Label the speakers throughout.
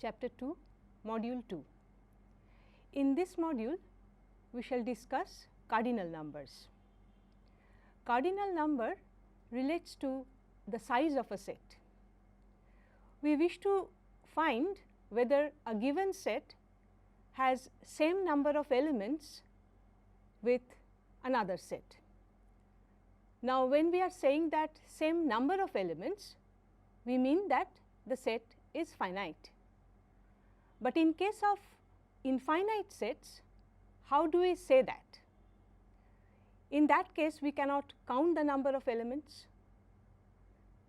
Speaker 1: Chapter 2, Module 2. In this module, we shall discuss cardinal numbers. Cardinal number relates to the size of a set. We wish to find whether a given set has same number of elements with another set. Now, when we are saying that same number of elements, we mean that the set is finite. But in case of infinite sets, how do we say that? In that case, we cannot count the number of elements.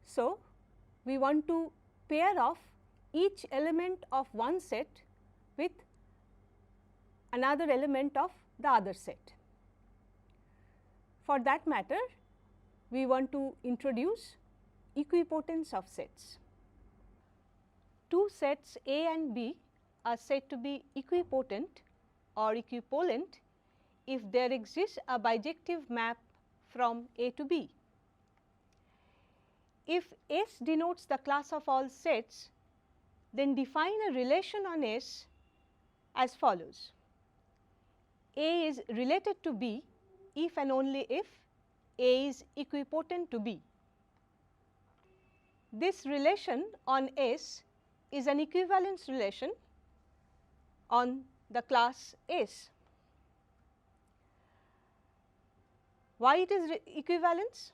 Speaker 1: So, we want to pair off each element of one set with another element of the other set. For that matter, we want to introduce equipotence of sets. Two sets A and B are said to be equipotent or equivalent if there exists a bijective map from A to B. If S denotes the class of all sets, then define a relation on S as follows. A is related to B if and only if A is equipotent to B. This relation on S is an equivalence relation on the class S. Why it is equivalence?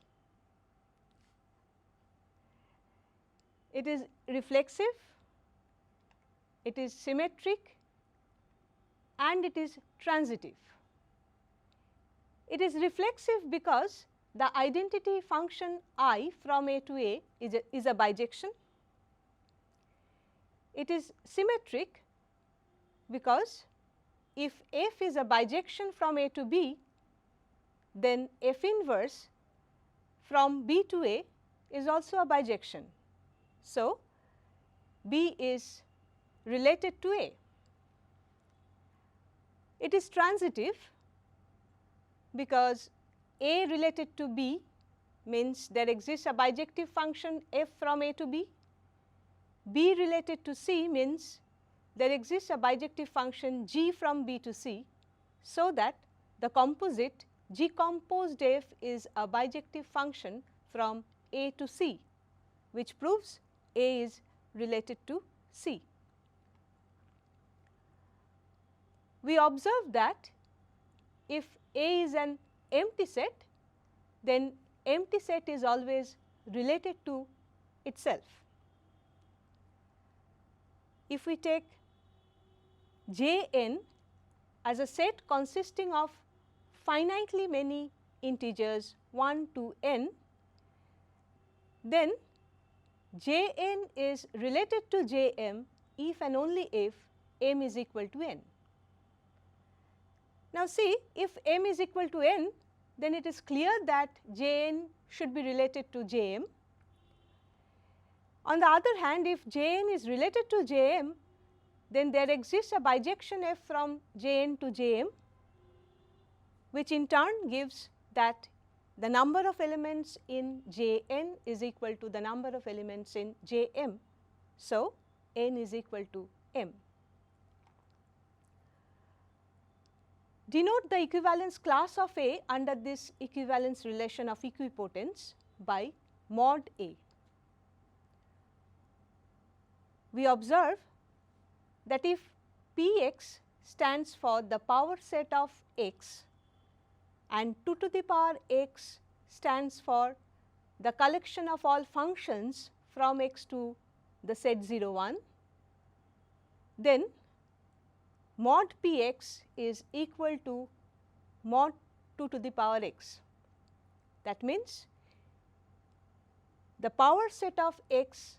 Speaker 1: It is reflexive, it is symmetric, and it is transitive. It is reflexive because the identity function I from A to A is a bijection. It is symmetric because if F is a bijection from A to B, then F inverse from B to A is also a bijection. So, B is related to A. It is transitive because A related to B means there exists a bijective function F from A to B. B related to C means there exists a bijective function G from B to C, so that the composite G composed F is a bijective function from A to C, which proves A is related to C. We observe that if A is an empty set, then empty set is always related to itself. If we take Jn as a set consisting of finitely many integers 1 to n, then Jn is related to Jm if and only if m is equal to n. Now, see, if m is equal to n, then it is clear that Jn should be related to Jm. On the other hand, if Jn is related to Jm, then there exists a bijection F from Jn to Jm, which in turn gives that the number of elements in Jn is equal to the number of elements in Jm. So, n is equal to m. Denote the equivalence class of A under this equivalence relation of equipotence by mod A. We observe that if Px stands for the power set of x and 2 to the power x stands for the collection of all functions from x to the set 0 1, then mod Px is equal to mod 2 to the power x. That means, the power set of x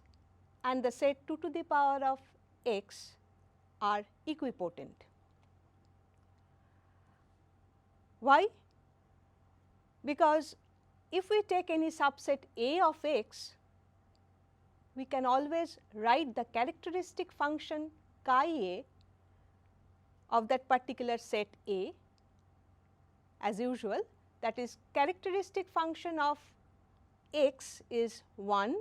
Speaker 1: and the set 2 to the power of x are equipotent. Why? Because if we take any subset A of x, we can always write the characteristic function chi A of that particular set A as usual, that is characteristic function of x is 1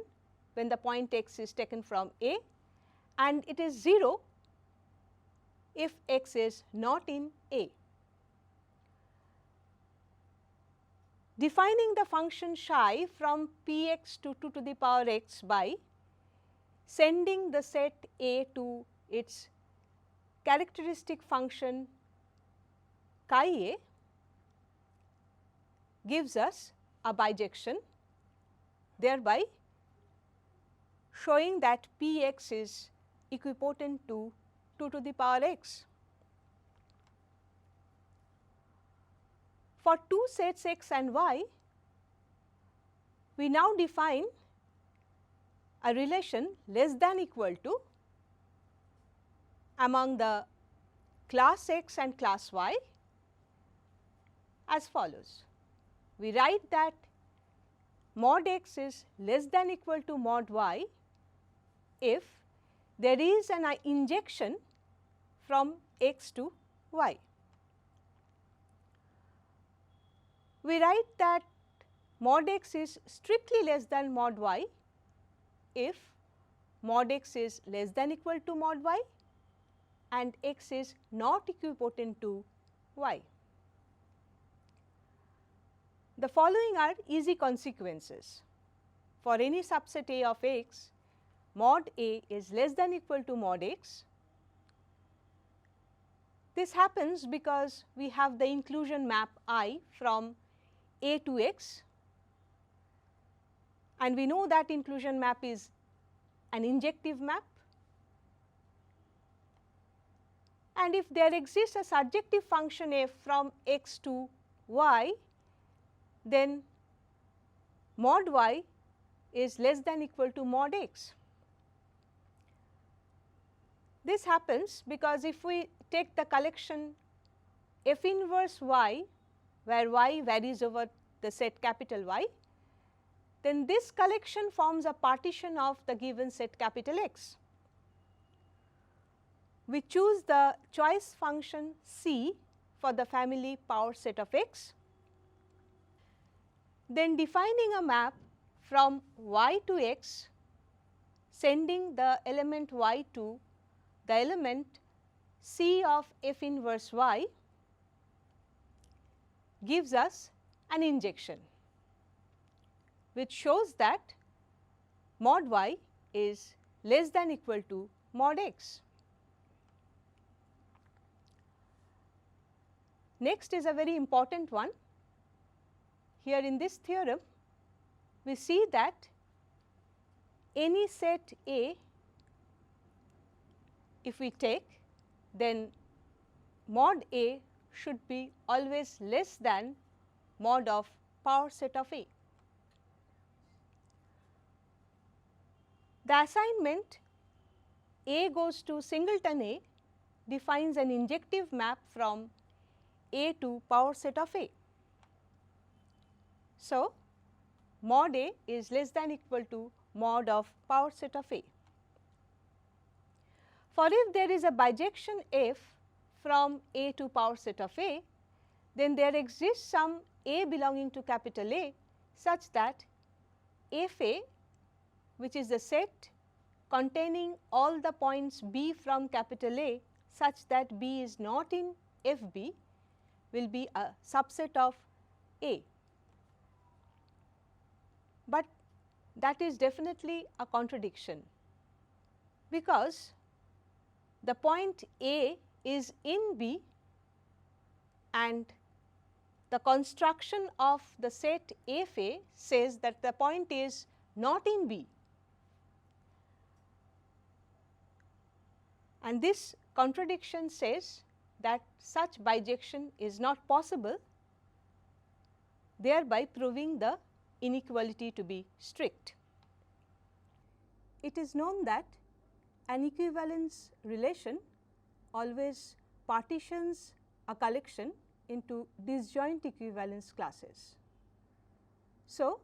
Speaker 1: when the point x is taken from A, and it is 0 if x is not in A. Defining the function psi from Px to 2 to the power x by sending the set A to its characteristic function chi A gives us a bijection, thereby showing that Px is equipotent to 2 to the power x. For two sets x and y, we now define a relation less than equal to among the class x and class y as follows. We write that mod x is less than equal to mod y if there is an injection from x to y. We write that mod x is strictly less than mod y if mod x is less than equal to mod y and x is not equipotent to y. The following are easy consequences. For any subset A of x, mod A is less than equal to mod x. This happens because we have the inclusion map I from A to x, and we know that inclusion map is an injective map. And if there exists a surjective function f from x to y, then mod y is less than equal to mod x. This happens because if we take the collection f inverse y, where y varies over the set capital Y, then this collection forms a partition of the given set capital X. We choose the choice function C for the family power set of x, then defining a map from y to x, sending the element y to the element C of f inverse y gives us an injection which shows that mod y is less than equal to mod x. Next is a very important one. Here in this theorem, we see that any set A, if we take, then mod A should be always less than mod of power set of A. The assignment A goes to singleton A defines an injective map from A to power set of A. So, mod A is less than equal to mod of power set of A. For if there is a bijection f from A to power set of A, then there exists some A belonging to capital A such that f A, which is the set containing all the points B from capital A such that B is not in f B, will be a subset of A. But that is definitely a contradiction, because the point A is in B and the construction of the set f A says that the point is not in B, and this contradiction says that such bijection is not possible, thereby proving the inequality to be strict. It is known that an equivalence relation always partitions a collection into disjoint equivalence classes. So,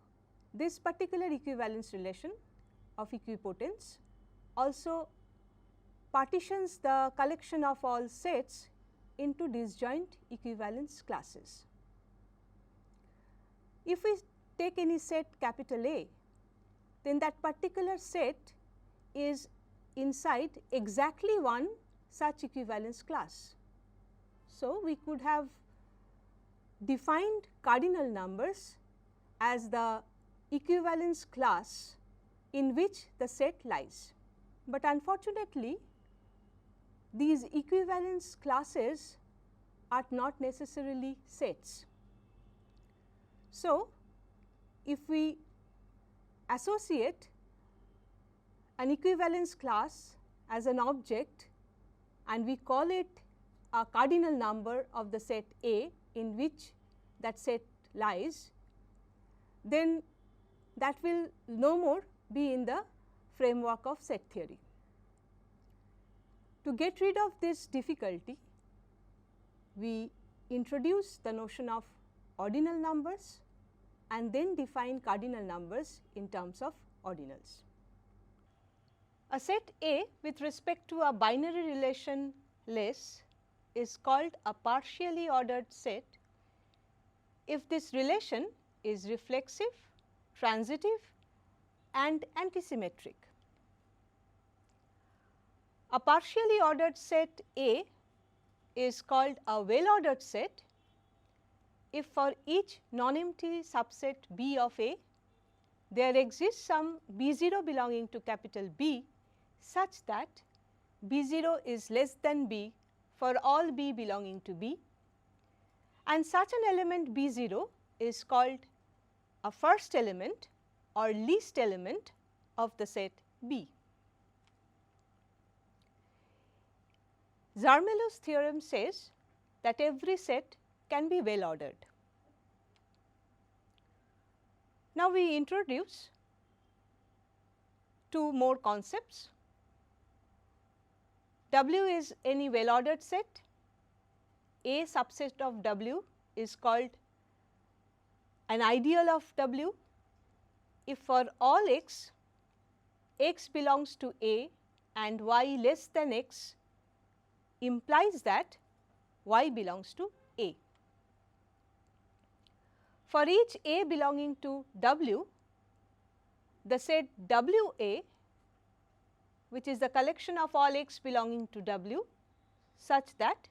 Speaker 1: this particular equivalence relation of equipotence also partitions the collection of all sets into disjoint equivalence classes. If we take any set capital A, then that particular set is inside exactly one such equivalence class. So, we could have defined cardinal numbers as the equivalence class in which the set lies, but unfortunately these equivalence classes are not necessarily sets. So, if we associate an equivalence class as an object and we call it a cardinal number of the set A in which that set lies, then that will no more be in the framework of set theory. To get rid of this difficulty, we introduce the notion of ordinal numbers and then define cardinal numbers in terms of ordinals. A set A with respect to a binary relation less is called a partially ordered set if this relation is reflexive, transitive and antisymmetric. A partially ordered set A is called a well-ordered set if for each non-empty subset B of A, there exists some B0 belonging to capital B such that B0 is less than B for all B belonging to B, and such an element B0 is called a first element or least element of the set B. Zermelo's theorem says that every set can be well ordered. Now, we introduce two more concepts. W is any well ordered set. A subset of W is called an ideal of W if for all x, x belongs to A and y less than x implies that y belongs to A. For each A belonging to W, the set WA, which is the collection of all x belonging to W such that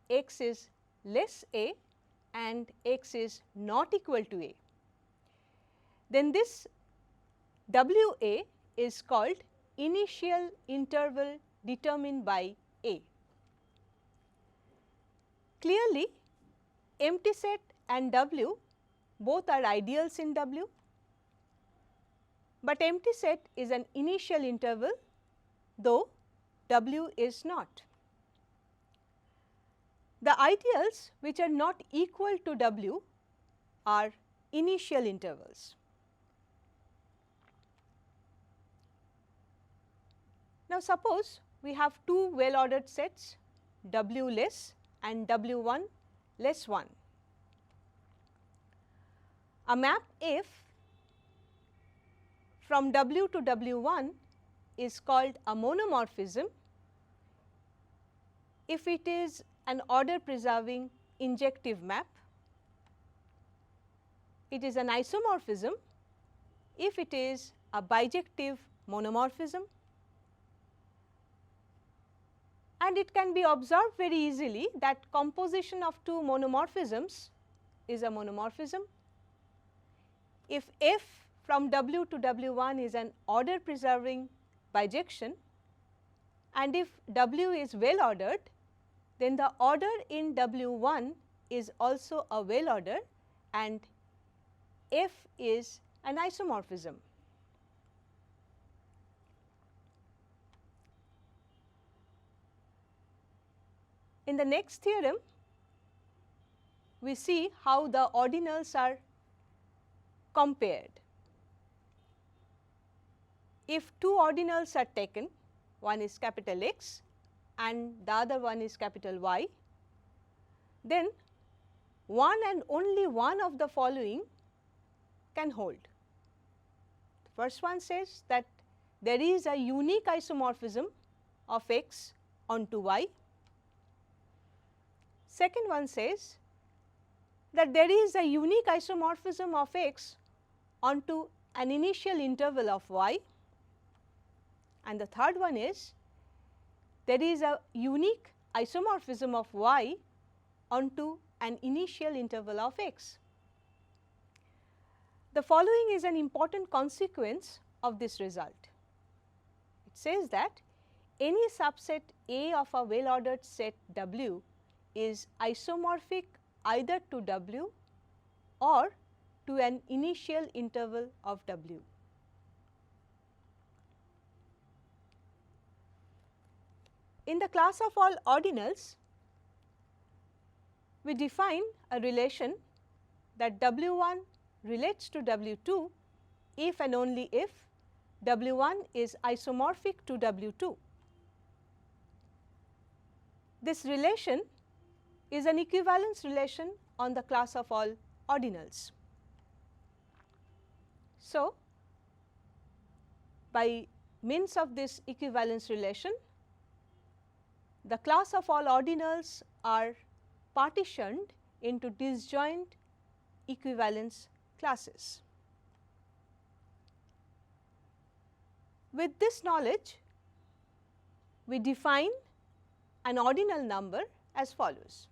Speaker 1: x is less A and x is not equal to A, then this WA is called initial interval determined by A. Clearly, empty set and W both are ideals in W, but empty set is an initial interval though W is not. The ideals which are not equal to W are initial intervals. Now, suppose we have two well ordered sets W less and W1 less 1. A map F from W to W1 is called a monomorphism if it is an order preserving injective map. It is an isomorphism if it is a bijective monomorphism, and it can be observed very easily that composition of two monomorphisms is a monomorphism. If F from W to W1 is an order preserving bijection and if W is well ordered, then the order in W1 is also a well order and F is an isomorphism. In the next theorem, we see how the ordinals are compared. If two ordinals are taken, one is capital X and the other one is capital Y, then one and only one of the following can hold. The first one says that there is a unique isomorphism of X onto Y. Second one says that there is a unique isomorphism of X onto an initial interval of Y. And the third one is there is a unique isomorphism of y onto an initial interval of x. The following is an important consequence of this result. It says that any subset A of a well ordered set W is isomorphic either to W or to an initial interval of W. In the class of all ordinals, we define a relation that W1 relates to W2 if and only if W1 is isomorphic to W2. This relation is an equivalence relation on the class of all ordinals. So, by means of this equivalence relation, the class of all ordinals are partitioned into disjoint equivalence classes. With this knowledge, we define an ordinal number as follows.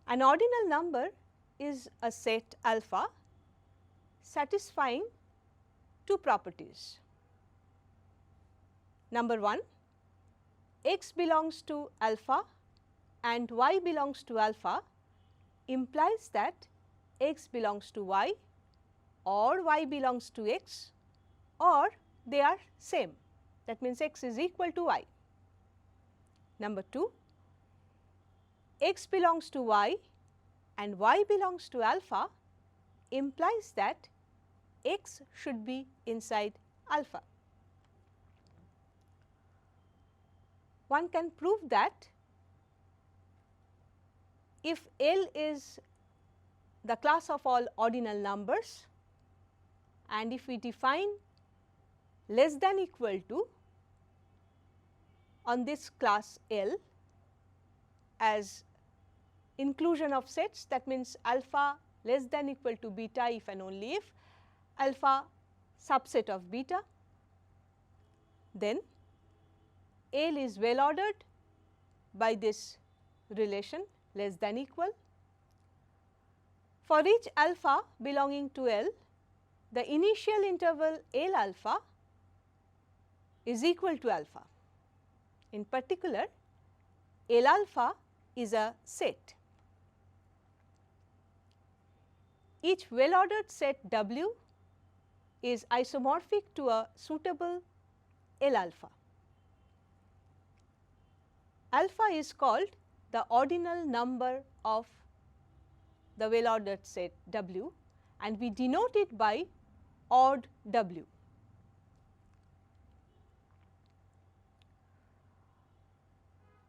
Speaker 1: An ordinal number is a set alpha satisfying two properties. Number 1, x belongs to alpha and y belongs to alpha implies that x belongs to y or y belongs to x or they are same, that means x is equal to y. Number 2, x belongs to y and y belongs to alpha implies that x should be inside alpha. One can prove that if L is the class of all ordinal numbers and if we define less than equal to on this class L as inclusion of sets, that means alpha less than equal to beta if and only if alpha subset of beta, then L is well ordered by this relation less than equal. For each alpha belonging to L, the initial interval L alpha is equal to alpha. In particular, L alpha is a set. Each well ordered set W is isomorphic to a suitable L alpha. Alpha is called the ordinal number of the well ordered set W and we denote it by odd W.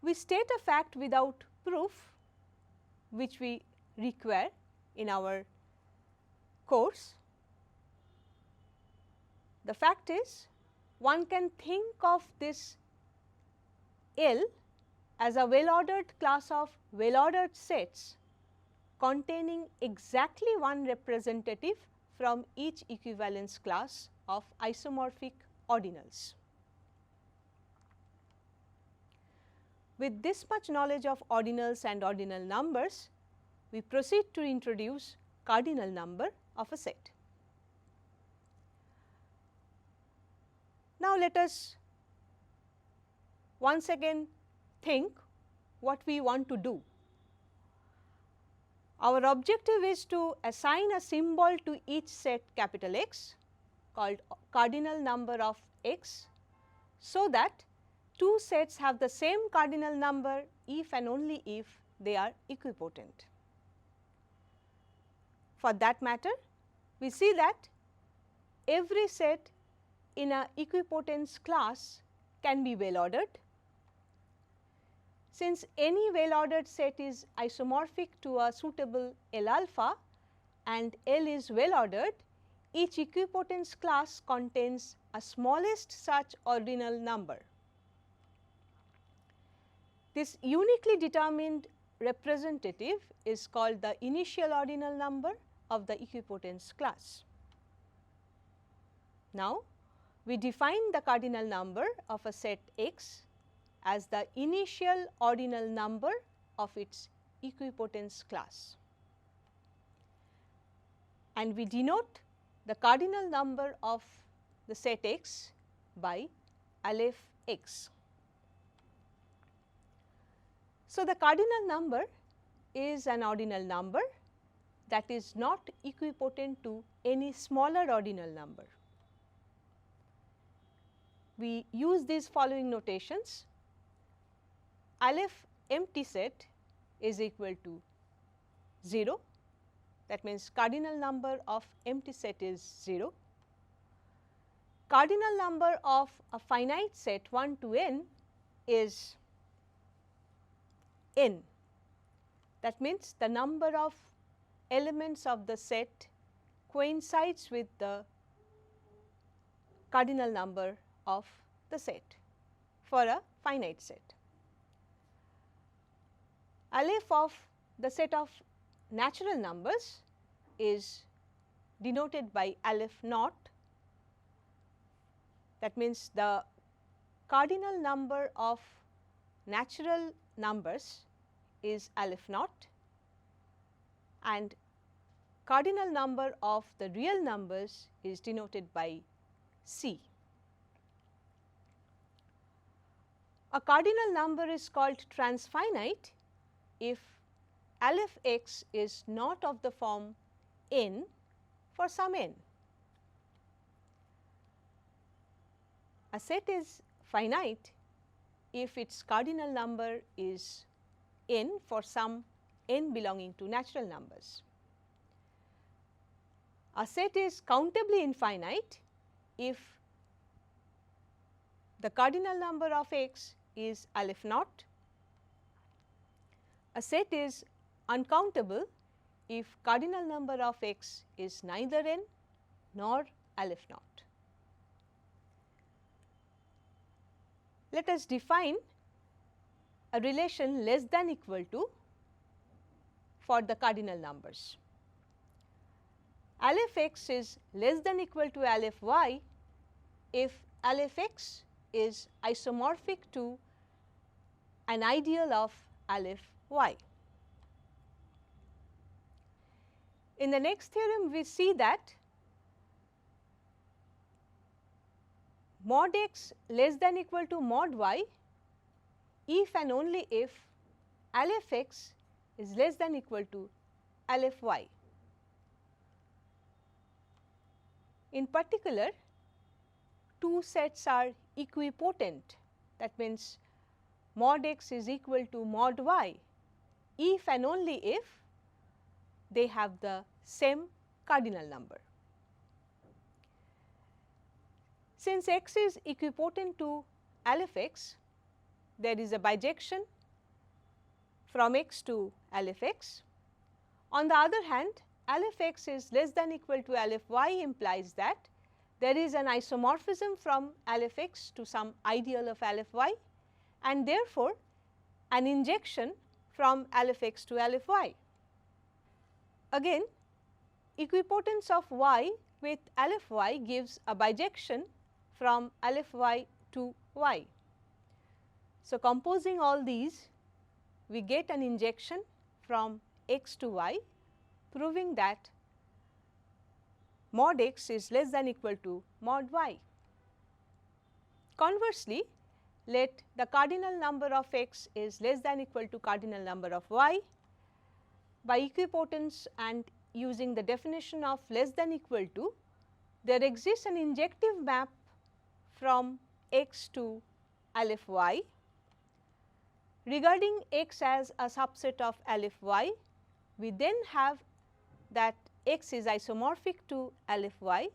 Speaker 1: We state a fact without proof which we require in our course. The fact is, one can think of this L as a well ordered class of well ordered sets containing exactly one representative from each equivalence class of isomorphic ordinals. With this much knowledge of ordinals and ordinal numbers, we proceed to introduce cardinal number of a set. Now, let us once again think what we want to do. Our objective is to assign a symbol to each set capital X called cardinal number of X, so that two sets have the same cardinal number if and only if they are equipotent. For that matter, we see that every set in a equipotence class can be well ordered. Since any well ordered set is isomorphic to a suitable L alpha and L is well ordered, each equipotence class contains a smallest such ordinal number. This uniquely determined representative is called the initial ordinal number of the equipotence class. Now, we define the cardinal number of a set X as the initial ordinal number of its equipotence class, and we denote the cardinal number of the set X by aleph X. So, the cardinal number is an ordinal number that is not equipotent to any smaller ordinal number. We use these following notations: aleph empty set is equal to 0, that means cardinal number of empty set is 0. Cardinal number of a finite set 1 to n is n, that means the number of elements of the set coincides with the cardinal number of the set for a finite set. Aleph of the set of natural numbers is denoted by aleph naught, that means the cardinal number of natural numbers is aleph naught, and cardinal number of the real numbers is denoted by C. A cardinal number is called transfinite if aleph x is not of the form n for some n. A set is finite if its cardinal number is n for some n belonging to natural numbers. A set is countably infinite if the cardinal number of x is aleph naught. A set is uncountable if cardinal number of x is neither n nor aleph naught. Let us define a relation less than equal to for the cardinal numbers. Aleph x is less than equal to aleph y if aleph x is isomorphic to an ideal of aleph y. In the next theorem, we see that mod x less than equal to mod y if and only if aleph x is less than equal to aleph y. In particular, two sets are equipotent, that means mod x is equal to mod y if and only if they have the same cardinal number. Since x is equipotent to aleph x, there is a bijection from x to aleph x. On the other hand, aleph x is less than equal to aleph y implies that there is an isomorphism from aleph x to some ideal of aleph y, and therefore, an injection from aleph x to aleph y. Again, equipotence of y with aleph y gives a bijection from aleph y to y. So, composing all these, we get an injection from x to y, proving that mod x is less than equal to mod y. Conversely, let the cardinal number of x is less than equal to cardinal number of y. By equipotence and using the definition of less than equal to, there exists an injective map from x to aleph y. Regarding x as a subset of aleph y, we then have that x is isomorphic to aleph y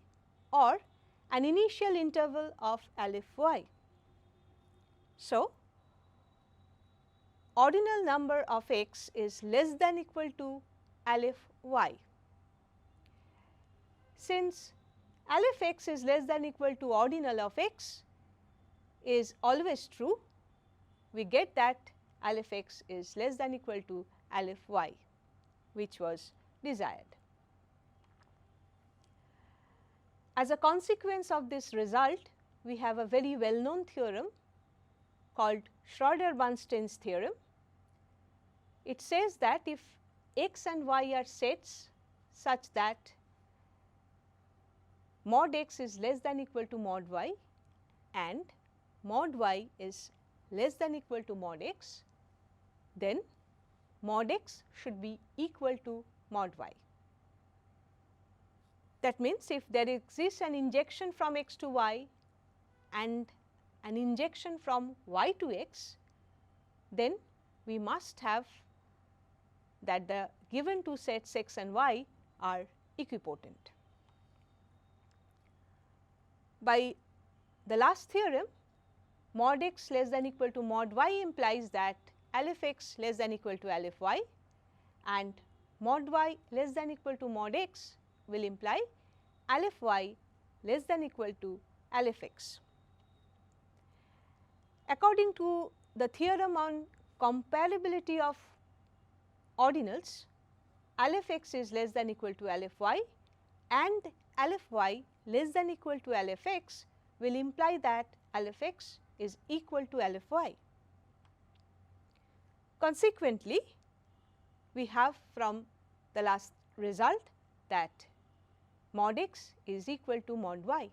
Speaker 1: or an initial interval of aleph y. So, ordinal number of x is less than equal to aleph y. Since aleph x is less than equal to ordinal of x is always true, we get that aleph x is less than equal to aleph y, which was desired. As a consequence of this result, we have a very well known theorem called Schroeder-Bernstein's theorem. It says that if x and y are sets such that mod x is less than equal to mod y and mod y is less than equal to mod x, then mod x should be equal to mod y. That means, if there exists an injection from x to y and an injection from y to x, then we must have that the given two sets x and y are equipotent. By the last theorem, mod x less than equal to mod y implies that aleph x less than equal to aleph y, and mod y less than equal to mod x will imply aleph y less than equal to aleph x. According to the theorem on comparability of ordinals, aleph x is less than equal to aleph y and aleph y less than equal to aleph x will imply that aleph x is equal to aleph y. Consequently, we have from the last result that mod x is equal to mod y.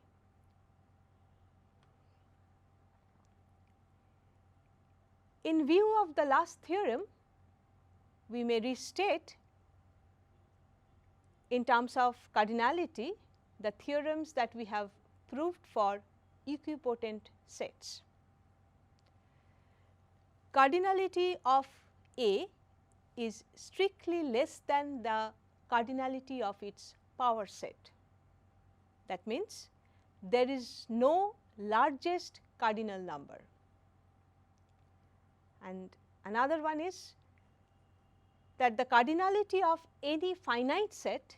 Speaker 1: In view of the last theorem, we may restate in terms of cardinality the theorems that we have proved for equipotent sets. Cardinality of A is strictly less than the cardinality of its power set. That means, there is no largest cardinal number. And another one is that the cardinality of any finite set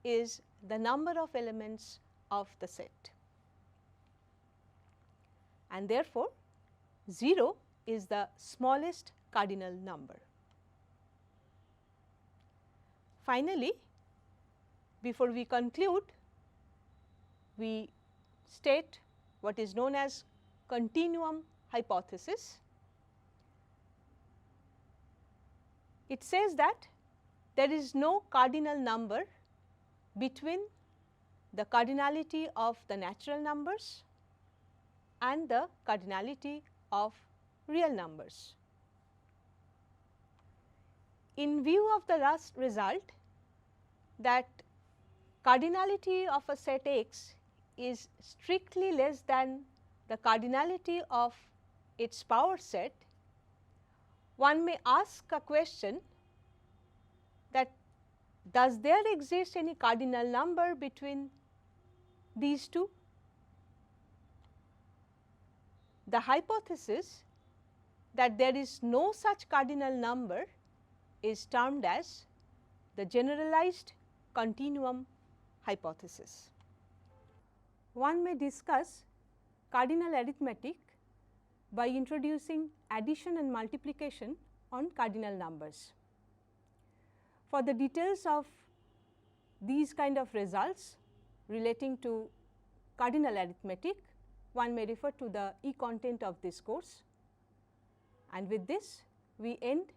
Speaker 1: is the number of elements of the set, and therefore, 0 is the smallest cardinal number. Finally, before we conclude, we state what is known as continuum hypothesis. It says that there is no cardinal number between the cardinality of the natural numbers and the cardinality of real numbers. In view of the last result, that cardinality of a set X is strictly less than the cardinality of its power set, one may ask a question that does there exist any cardinal number between these two? The hypothesis that there is no such cardinal number is termed as the generalized continuum hypothesis. One may discuss cardinal arithmetic by introducing addition and multiplication on cardinal numbers. For the details of these kind of results relating to cardinal arithmetic, one may refer to the e-content of this course. And with this, we end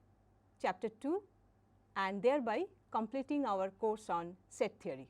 Speaker 1: chapter 2 and thereby completing our course on set theory.